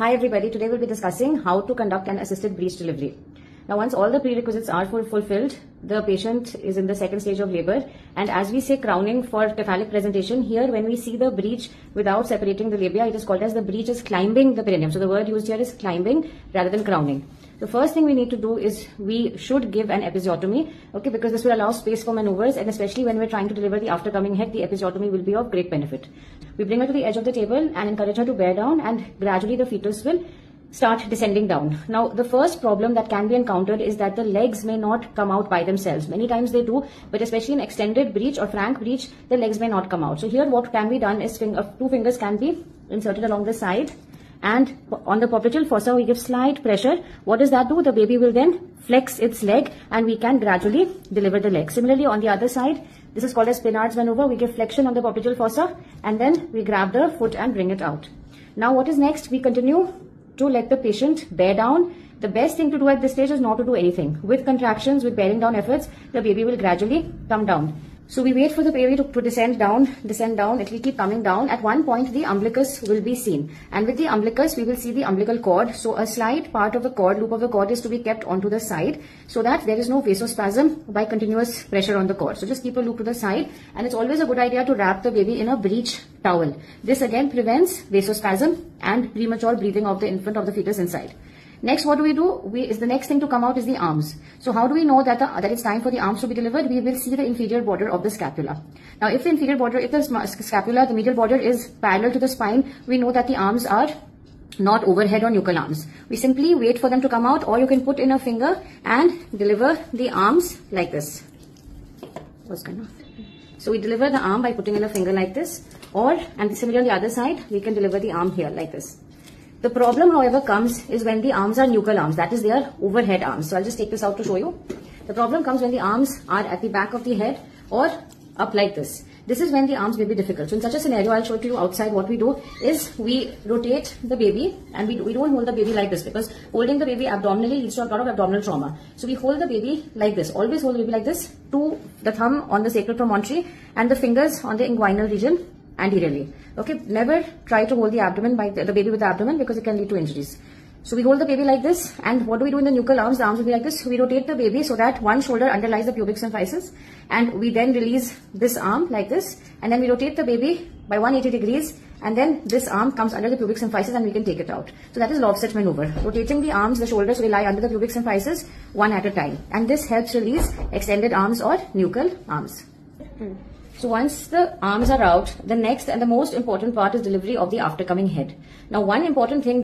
Hi everybody, today we'll be discussing how to conduct an assisted breech delivery. Now once all the prerequisites are fulfilled, the patient is in the second stage of labor, and as we say crowning for cephalic presentation, here when we see the breech without separating the labia, it is called as the breech is climbing the perineum. So the word used here is climbing rather than crowning. The first thing we need to do is we should give an episiotomy, okay, because this will allow space for maneuvers, and especially when we're trying to deliver the aftercoming head, the episiotomy will be of great benefit. We bring her to the edge of the table and encourage her to bear down, and gradually the fetus will start descending down. Now, the first problem that can be encountered is that the legs may not come out by themselves. Many times they do, but especially in extended breech or frank breech, the legs may not come out. So here what can be done is two fingers can be inserted along the side, and on the popliteal fossa we give slight pressure. What does that do? The baby will then flex its leg and we can gradually deliver the leg. Similarly on the other side, this is called as Pinard's maneuver. We give flexion on the popliteal fossa and then we grab the foot and bring it out. Now what is next? We continue to let the patient bear down. The best thing to do at this stage is not to do anything. With contractions, with bearing down efforts, the baby will gradually come down. So we wait for the baby to descend down, it will keep coming down. At one point the umbilicus will be seen, and with the umbilicus we will see the umbilical cord. So a slight part of the cord, loop of the cord, is to be kept onto the side so that there is no vasospasm by continuous pressure on the cord. So just keep a loop to the side, and it's always a good idea to wrap the baby in a breech towel. This again prevents vasospasm and premature breathing of the infant, of the fetus inside. Next, what do? The next thing to come out is the arms. So how do we know that it's time for the arms to be delivered? We will see the inferior border of the scapula. Now, if the scapula, the medial border is parallel to the spine, we know that the arms are not overhead or nuchal arms. We simply wait for them to come out, or you can put in a finger and deliver the arms like this. So we deliver the arm by putting in a finger like this, and similarly on the other side, we can deliver the arm here like this. The problem, however, comes is when the arms are nuchal arms, that is, they are overhead arms. So I'll just take this out to show you. The problem comes when the arms are at the back of the head or up like this. This is when the arms may be difficult. So in such a scenario, I'll show it to you outside. What we do is we rotate the baby, and we don't hold the baby like this, because holding the baby abdominally leads to a lot of abdominal trauma. So we hold the baby like this. Always hold the baby like this, the thumb on the sacral promontory and the fingers on the inguinal region anteriorly. Okay, never try to hold the abdomen the baby with the abdomen, because it can lead to injuries. So we hold the baby like this, and what do we do in the nuchal arms? The arms will be like this. We rotate the baby so that one shoulder underlies the pubic symphysis, and we then release this arm like this, and then we rotate the baby by 180 degrees, and then this arm comes under the pubic symphysis and we can take it out. So that is Lobset maneuver. Rotating the arms, the shoulders will lie under the pubic symphysis one at a time, and this helps release extended arms or nuchal arms. So once the arms are out, the next and the most important part is delivery of the aftercoming head. Now, one important thing